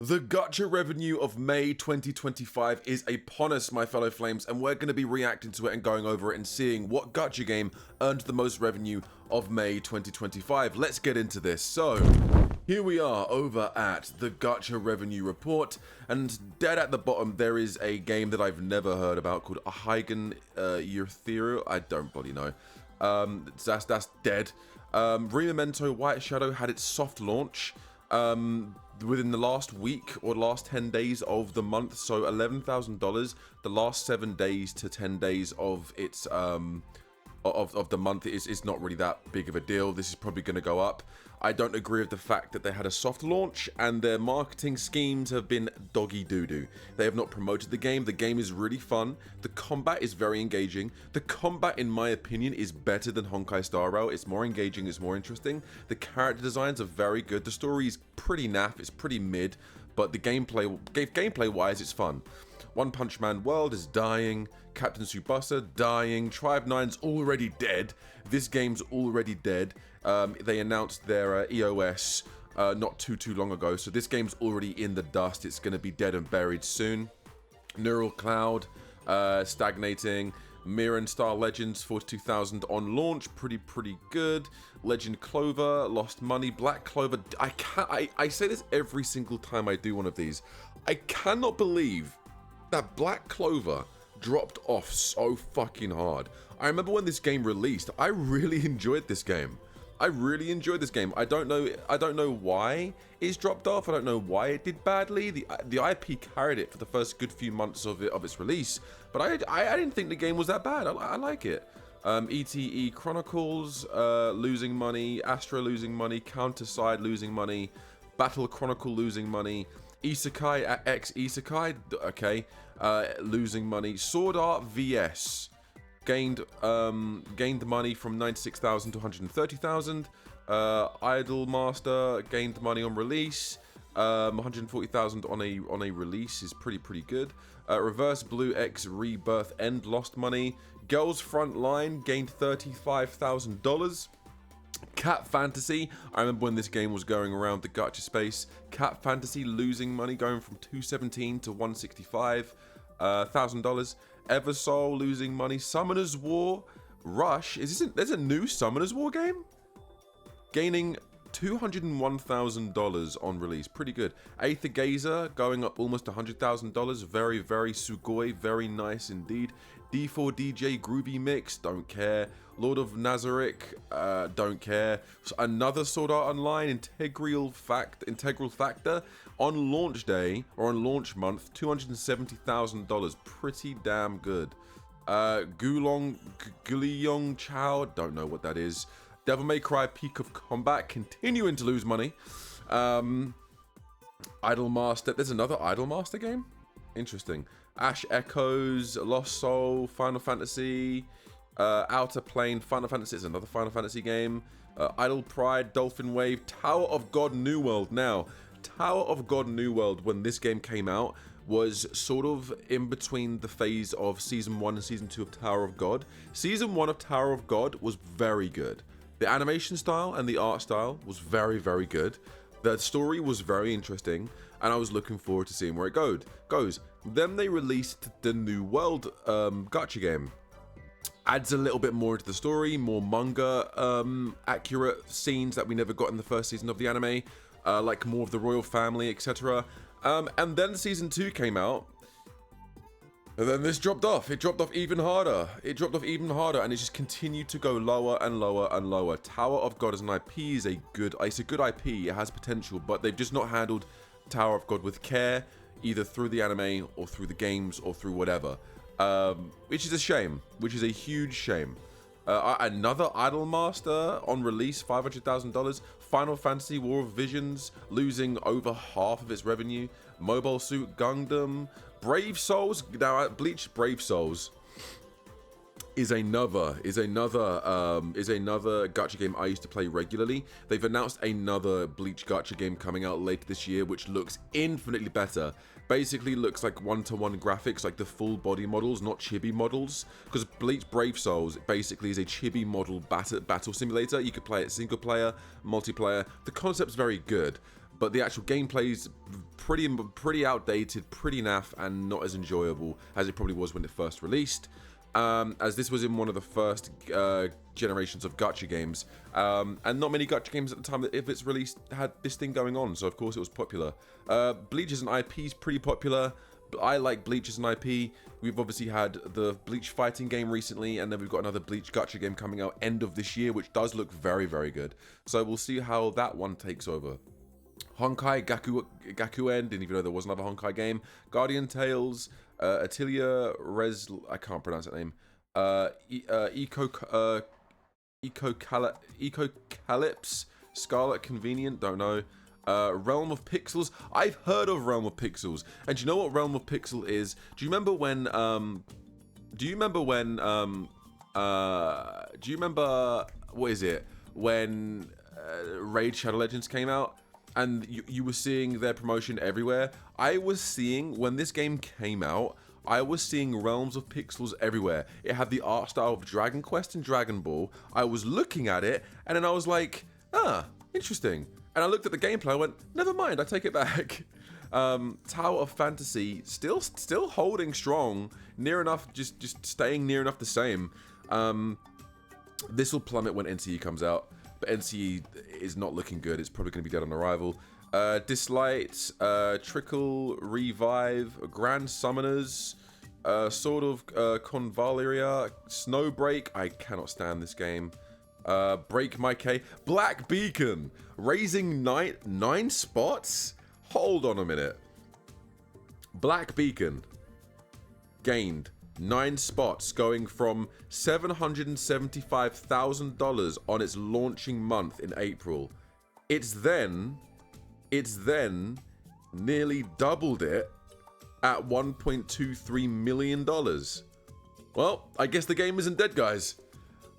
The Gacha revenue of May 2025 is upon us, my fellow flames, and we're going to be reacting to it and going over it and seeing what Gacha game earned the most revenue of May 2025. Let's get into this. So, here we are over at the Gacha revenue report, and dead at the bottom there is a game that I've never heard about called Heigen Ethereal. I don't bloody know. That's dead. Rememento White Shadow had its soft launch within the last week or last 10 days of the month, so $11,000 the last 7 days to 10 days of its of the month is not really that big of a deal. This is probably going to go up. I don't agree with the fact that they had a soft launch and their marketing schemes have been doggy doo-doo. They have not promoted the game. The game is really fun. The combat is very engaging. The combat, in my opinion, is better than Honkai Star Rail. It's more engaging, it's more interesting. The character designs are very good. The story is pretty naff, it's pretty mid, but the gameplay-wise, it's fun. One Punch Man World is dying, Captain Tsubasa dying, Tribe 9's already dead, this game's already dead. They announced their EOS not too long ago, so this game's already in the dust. It's going to be dead and buried soon. Neural Cloud stagnating. Mirror Star Legends 42,000 on launch, pretty good. Legend Clover lost money. Black Clover, I say this every single time I do one of these. I cannot believe that Black Clover dropped off so fucking hard. I remember when this game released, I really enjoyed this game. I don't know why it's dropped off. I don't know why it did badly. The IP carried it for the first good few months of its release, but I didn't think the game was that bad. I like it. ETE Chronicles losing money, Astra losing money, Counterside losing money, Battle Chronicle losing money, Isekai X Isekai, okay, losing money. Sword Art VS gained money from 96,000 to 130,000. Idol Master gained money on release. 140,000 on a release is pretty good. Reverse Blue X Rebirth End lost money. Girls Frontline gained $35,000. Cat Fantasy, I remember when this game was going around the gacha space. Cat Fantasy losing money, going from 217 to 165 $1,000. Eversoul losing money. Summoner's War Rush, there's a new Summoner's War game gaining $201,000 on release, pretty good. Aether Gazer going up almost $100,000, very sugoi, very nice indeed. D4DJ Groovy Mix, don't care. Lord of Nazarick, don't care. So another Sword Art Online Integral Factor on launch day or on launch month, $270,000, pretty damn good. Guliong Chao, don't know what that is. Devil May Cry Peak of Combat continuing to lose money. Idol Master, there's another Idol Master game? Interesting. Ash Echoes, Lost Soul, Final Fantasy, Outer Plane, Final Fantasy is another Final Fantasy game. Idol Pride, Dolphin Wave, Tower of God New World. Now, Tower of God New World, when this game came out, was sort of in between the phase of Season 1 and Season 2 of Tower of God. Season 1 of Tower of God was very good. The animation style and the art style was very good. The story was very interesting, and I was looking forward to seeing where it goes. Then they released the New World gacha game. Adds a little bit more into the story, more manga accurate scenes that we never got in the first season of the anime, like more of the royal family, etc. And then Season 2 came out, and then this dropped off. It dropped off even harder. And it just continued to go lower and lower. Tower of God as an IP is it's a good IP. It has potential, but they've just not handled Tower of God with care, either through the anime or through the games or through whatever. Which is a shame. Which is a huge shame. Another Idol Master on release, $500,000. Final Fantasy War of Visions losing over half of its revenue. Mobile Suit Gundam, Brave Souls. Now, Bleach Brave Souls is another gacha game I used to play regularly. They've announced another Bleach gacha game coming out later this year, which looks infinitely better. Basically looks like one-to-one graphics, like the full body models, not chibi models. Because Bleach Brave Souls basically is a chibi model battle simulator. You could play it single player, multiplayer. The concept's very good. but the actual gameplay is pretty outdated, pretty naff, and not as enjoyable as it probably was when it first released. As this was in one of the first generations of gacha games, and not many gacha games at the time that if it's released had this thing going on, so of course it was popular. Bleach as an IP is pretty popular. I like Bleach as an IP. We've obviously had the Bleach fighting game recently, and then we've got another Bleach gacha game coming out end of this year, which does look very, very good. So we'll see how that one takes over. Honkai Gakuen, didn't even know there was another Honkai game. Guardian Tales, Atelier Res, I can't pronounce that name. Ecocalypse, Scarlet Convenient, don't know. Realm of Pixels. I've heard of Realm of Pixels, and do you know what Realm of Pixel is? Do you remember when? What is it? When Raid Shadow Legends came out, and you were seeing their promotion everywhere. I was seeing when this game came out. I was seeing Realms of Pixels everywhere. It had the art style of Dragon Quest and Dragon Ball. I was looking at it, and then I was like, interesting. And I looked at the gameplay, I went, never mind, I take it back. Tower of Fantasy, still holding strong, near enough, just staying near enough the same. This will plummet when NCE comes out, but NCE is not looking good. It's probably going to be dead on arrival. Dislight, Trickle, Revive, Grand Summoners, Sword of Convaleria, Snowbreak, I cannot stand this game. Break My K, Black Beacon, raising 9 spots? Hold on a minute. Black Beacon gained 9 spots, going from $775,000 on its launching month in April. It's then nearly doubled it at $1.23 million. Well, I guess the game isn't dead, guys.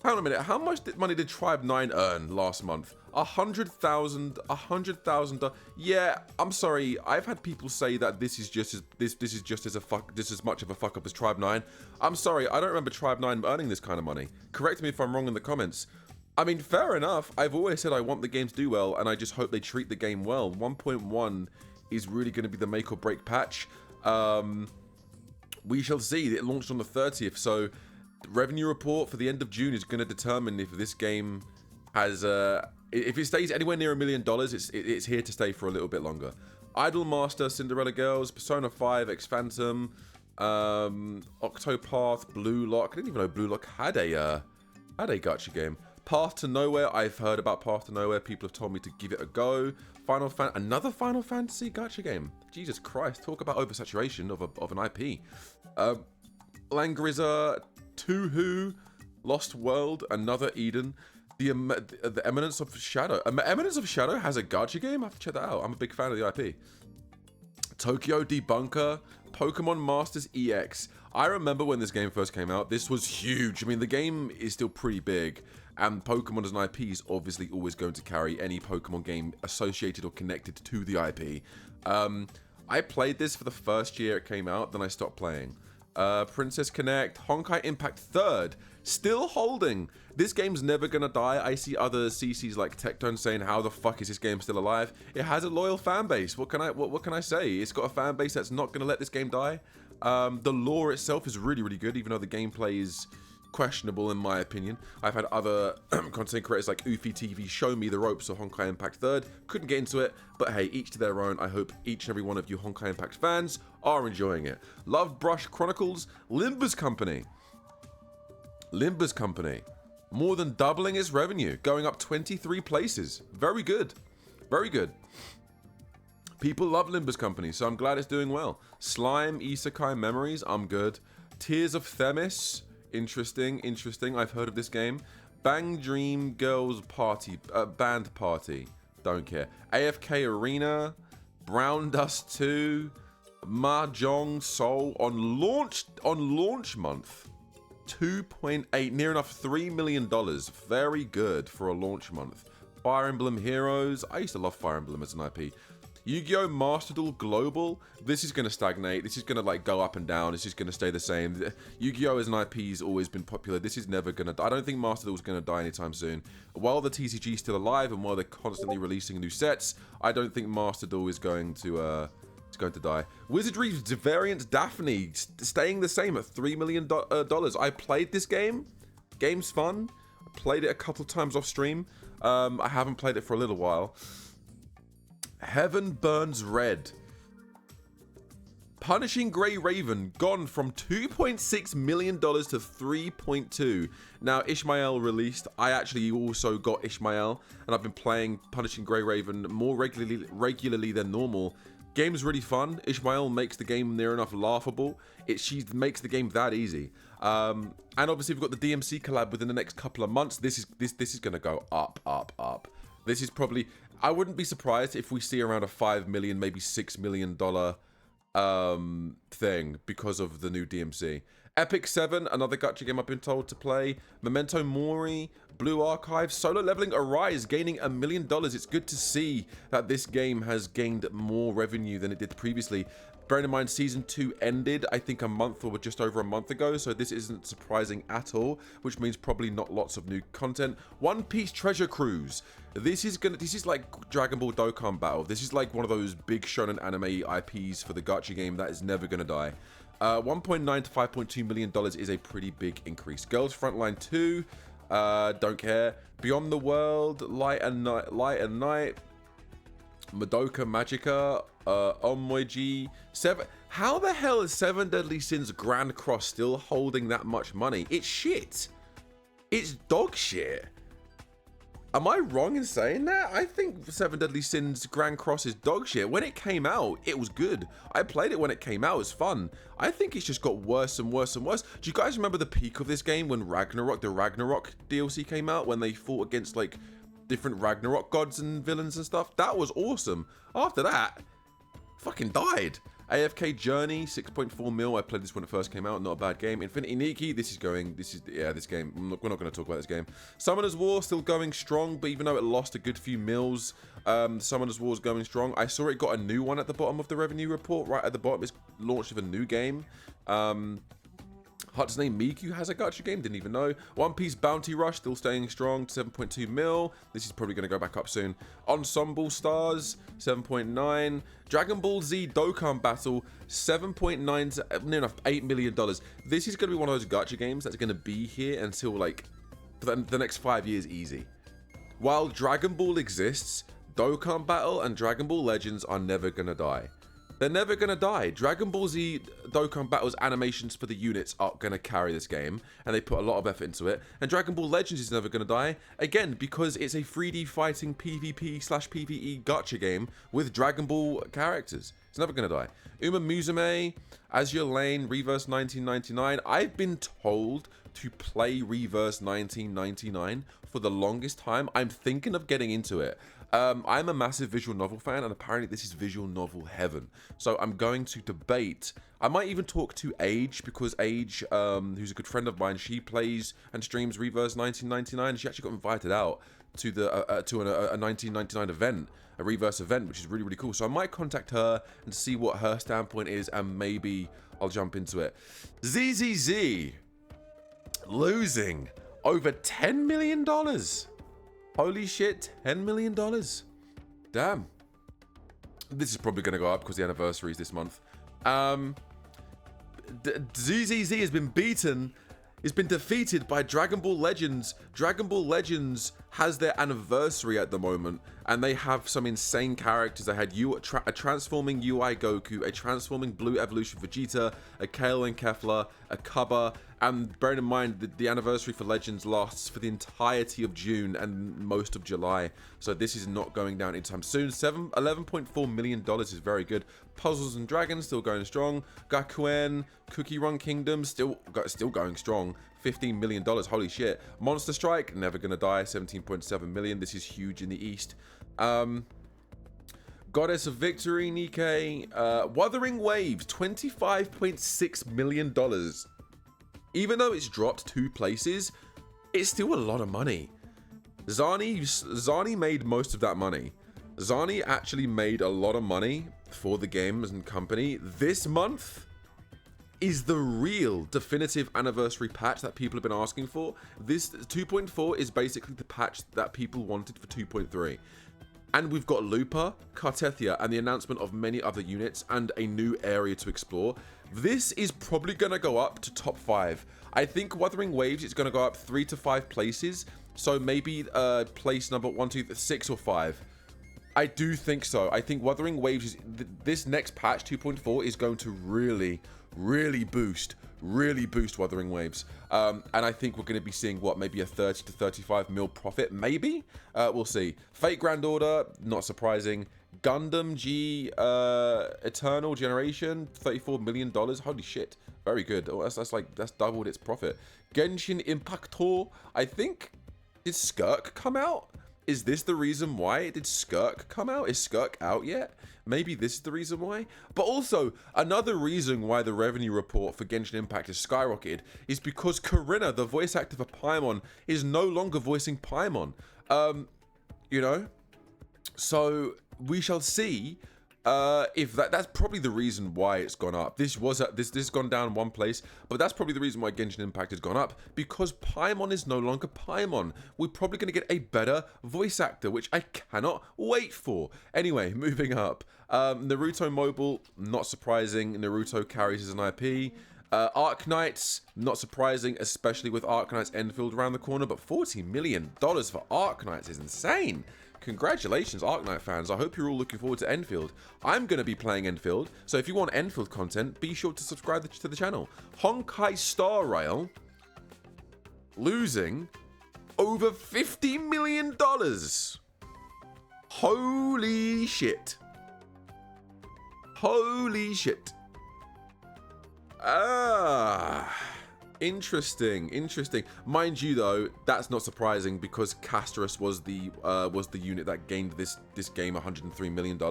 Hang on a minute. How much money did Tribe 9 earn last month? $100,000. Yeah, I'm sorry. I've had people say that this is just as much of a fuck up as Tribe 9. I'm sorry. I don't remember Tribe 9 earning this kind of money. Correct me if I'm wrong in the comments. I mean, fair enough. I've always said I want the game to do well, and I just hope they treat the game well. 1.1 is really going to be the make or break patch. We shall see. It launched on the 30th, so revenue report for the end of June is going to determine if this game has if it stays anywhere near $1 million. It's here to stay for a little bit longer. Idolmaster, Cinderella Girls, Persona 5, X Phantom, Octopath, Blue Lock. I didn't even know Blue Lock had a gacha game. Path to Nowhere. I've heard about Path to Nowhere. People have told me to give it a go. Another Final Fantasy gacha game. Jesus Christ! Talk about oversaturation of an IP. Langriza, Tuhu, Lost World, Another Eden, the Eminence of Shadow. Eminence of Shadow has a gacha game? I have to check that out. I'm a big fan of the IP. Tokyo Debunker, Pokemon Masters EX. I remember when this game first came out, this was huge. I mean, the game is still pretty big, and Pokemon as an IP is obviously always going to carry any Pokemon game associated or connected to the IP. I played this for the first year it came out, then I stopped playing. Princess Connect, Honkai Impact 3rd, still holding. This game's never gonna die. I see other CCs like Tectone saying, how the fuck is this game still alive? It has a loyal fan base. What can I say? It's got a fan base that's not gonna let this game die. The lore itself is really, really good, even though the gameplay is questionable in my opinion. I've had other content creators like Ufi TV show me the ropes of Honkai Impact 3rd. Couldn't get into it, but hey, each to their own. I hope each and every one of you Honkai Impact fans are enjoying it. Love Brush Chronicles, Limber's Company. More than doubling its revenue, going up 23 places. Very good. Very good. People love Limber's Company, so I'm glad it's doing well. Slime, Isekai Memories, I'm good. Tears of Themis, interesting. I've heard of this game. Bang Dream Girls Party, Band Party, don't care. AFK Arena, Brown Dust 2, Mahjong Soul on launch month. 2.8, near enough $3 million. Very good for a launch month. Fire Emblem Heroes. I used to love Fire Emblem as an IP. Yu-Gi-Oh! Master Duel Global, this is going to stagnate. This is going to like go up and down. It's just going to stay the same. Yu-Gi-Oh! As an IP has always been popular. This is never going to... I don't think Master Duel is going to die anytime soon. While the TCG is still alive and while they're constantly releasing new sets, I don't think Master Duel is going to die. Wizardry's variant Daphne, staying the same at $3 million. I played this game. Game's fun. I played it a couple of times off stream. I haven't played it for a little while. Heaven Burns Red. Punishing Grey Raven gone from $2.6 million to 3.2. Now Ishmael released. I actually also got Ishmael, and I've been playing Punishing Grey Raven more regularly than normal. Game's really fun. Ishmael makes the game near enough laughable. She makes the game that easy. And obviously we've got the DMC collab within the next couple of months. This is gonna go up. This is probably... I wouldn't be surprised if we see around a $5 million, maybe $6 million thing because of the new DMC. Epic 7, another gacha game I've been told to play. Memento Mori, Blue Archive, Solo Leveling Arise, gaining $1 million. It's good to see that this game has gained more revenue than it did previously. Bearing in mind, Season 2 ended, I think, a month or just over a month ago, so this isn't surprising at all, which means probably not lots of new content. One Piece Treasure Cruise. This is like Dragon Ball Dokkan Battle. This is like one of those big shonen anime IPs for the gacha game that is never gonna die. 1.9 to 5.2 million dollars is a pretty big increase. Girls Frontline 2, don't care. Beyond the World, Light and Night, Madoka Magica, Onmoiji, 7. How the hell is 7 Deadly Sins Grand Cross still holding that much money? It's shit. It's dog shit. Am I wrong in saying that? I think 7 Deadly Sins Grand Cross is dog shit. When it came out, it was good. I played it when it came out. It was fun. I think it's just got worse and worse and worse. Do you guys remember the peak of this game when the Ragnarok DLC came out? When they fought against like different Ragnarok gods and villains and stuff? That was awesome. After that, fucking died. AFK Journey, 6.4 mil. I played this when it first came out. Not a bad game. Infinity Nikki, this game. We're not going to talk about this game. Summoner's War, still going strong, but even though it lost a good few mils, Summoner's War is going strong. I saw it got a new one at the bottom of the revenue report. Right at the bottom, it's launched with a new game. Hatsune Miku has a gacha game, didn't even know. One Piece Bounty Rush, still staying strong, 7.2 mil. This is probably going to go back up soon. Ensemble Stars, 7.9. Dragon Ball Z Dokkan Battle, 7.9 to near enough $8 million. This is going to be one of those gacha games that's going to be here until like for the next 5 years easy. While Dragon Ball exists, Dokkan Battle and Dragon Ball Legends are never going to die. They're never going to die. Dragon Ball Z Dokkan Battle's animations for the units are going to carry this game, and they put a lot of effort into it. And Dragon Ball Legends is never going to die, again, because it's a 3D fighting PvP/PvE gacha game with Dragon Ball characters. It's never going to die. Uma Musume, Azure Lane, Reverse 1999. I've been told to play Reverse 1999 for the longest time. I'm thinking of getting into it. I'm a massive visual novel fan, and apparently this is visual novel heaven. So I'm going to debate. I might even talk to Age, because Age, who's a good friend of mine, she plays and streams Reverse 1999. She actually got invited out to the a 1999 event, a Reverse event, which is really, really cool. So I might contact her and see what her standpoint is, and maybe I'll jump into it. ZZZ losing over $10 million. Holy shit, $10 million. Damn. This is probably going to go up because the anniversary is this month. ZZZ has been beaten. It's been defeated by Dragon Ball Legends. Dragon Ball Legends has their anniversary at the moment, and they have some insane characters. They had a transforming UI Goku, a transforming Blue Evolution Vegeta, a Kale and Kefla, a Kaba, and bearing in mind that the anniversary for Legends lasts for the entirety of June and most of July, so this is not going down anytime soon. $11.4 million is very good. Puzzles and Dragons still going strong. Gakuen, Cookie Run Kingdom still going strong. $15 million, holy shit. Monster Strike, never gonna die, 17.7 million. This is huge in the East. Goddess of Victory, Nikkei. Wuthering Waves, $25.6 million. Even though it's dropped 2 places, it's still a lot of money. Zani made most of that money. Zani actually made a lot of money for the games and company. This month is the real definitive anniversary patch that people have been asking for. This 2.4 is basically the patch that people wanted for 2.3. And we've got Lupa, Cartethia, and the announcement of many other units and a new area to explore. This is probably going to go up to top 5. I think Wuthering Waves is going to go up 3 to 5 places. So maybe place number 1, 2, 3, 6 or 5. I do think so. I think Wuthering Waves is this next patch 2.4 is going to really boost Wuthering Waves. And I think we're going to be seeing what, maybe a 30 to 35 mil profit, maybe. We'll see. Fate Grand Order, not surprising. Gundam G Eternal Generation, $34 million. Holy shit, very good. Oh, that's doubled its profit. Genshin Impactor, I think. Did Skirk come out? Is this the reason why? Did Skirk come out? Is Skirk out yet? Maybe this is the reason why. But also, another reason why the revenue report for Genshin Impact has skyrocketed is because Corinna, the voice actor for Paimon, is no longer voicing Paimon. You know? So, we shall see if that's probably the reason why it's gone up. This has gone down one place, but that's probably the reason why Genshin Impact has gone up, because Paimon is no longer Paimon. We're probably going to get a better voice actor, which I cannot wait for. Anyway, moving up. Naruto Mobile, not surprising. Naruto carries as an IP. Arknights, not surprising, especially with Arknights Enfield around the corner, but $40 million for Arknights is insane. Congratulations, Arknight fans. I hope you're all looking forward to Enfield. I'm going to be playing Enfield, so if you want Enfield content, be sure to subscribe to the channel. Honkai Star Rail losing over $50 million. Holy shit. Holy shit. Interesting. Mind you, though, that's not surprising because Casterus was the unit that gained this game $103 million. So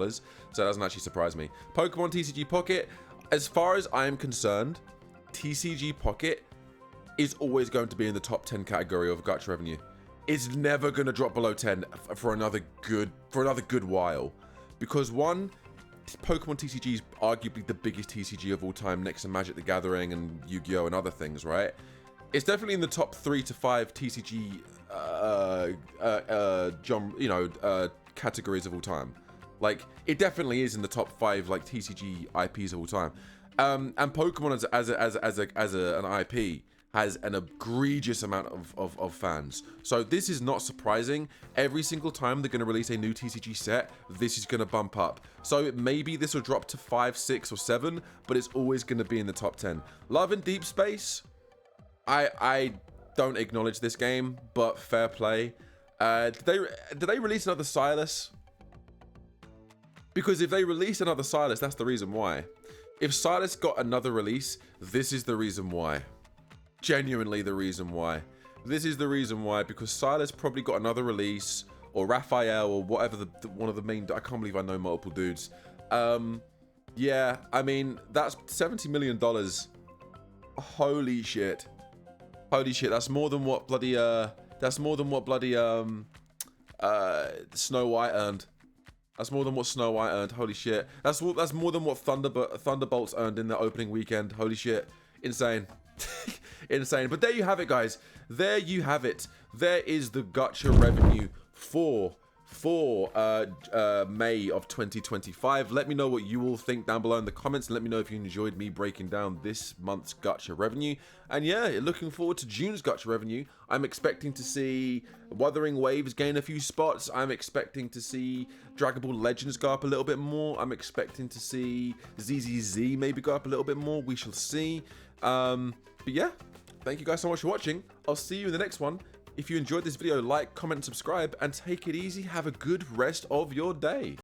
that doesn't actually surprise me. Pokemon TCG Pocket, as far as I am concerned, TCG Pocket is always going to be in the top 10 category of Gacha revenue. It's never going to drop below 10 for another good while, because one, Pokemon TCG is arguably the biggest TCG of all time, next to Magic the Gathering and Yu-Gi-Oh! And other things, right? It's definitely in the top 3 to 5 TCG categories of all time. Like, it definitely is in the top 5 like TCG IPs of all time. And Pokemon as an IP has an egregious amount of fans. So this is not surprising. Every single time they're going to release a new TCG set, this is going to bump up. So maybe this will drop to 5, 6, or 7, but it's always going to be in the top 10. Love and Deep Space, I don't acknowledge this game, but fair play. Did they release another Silas? Because if they release another Silas, that's the reason why. If Silas got another release, this is the reason why. Genuinely the reason why. This is the reason why, because Silas probably got another release, or Raphael, or whatever one of the main, I can't believe I know multiple dudes. Yeah, I mean, that's $70 million. Holy shit. Holy shit, that's more than what bloody Snow White earned. That's more than what Snow White earned. Holy shit. That's more than what Thunderbolts earned in the opening weekend. Holy shit. Insane. Insane. But there you have it, guys. There you have it. There is the Gacha revenue for May of 2025. Let me know what you all think down below in the comments, and let me know if you enjoyed me breaking down this month's Gacha revenue. And yeah, looking forward to June's Gacha revenue. I'm expecting to see Wuthering Waves gain a few spots. I'm expecting to see Dragon Ball Legends go up a little bit more. I'm expecting to see ZZZ maybe go up a little bit more. We shall see. But yeah, thank you guys so much for watching. I'll see you in the next one. If you enjoyed this video, like, comment, and subscribe, and take it easy. Have a good rest of your day.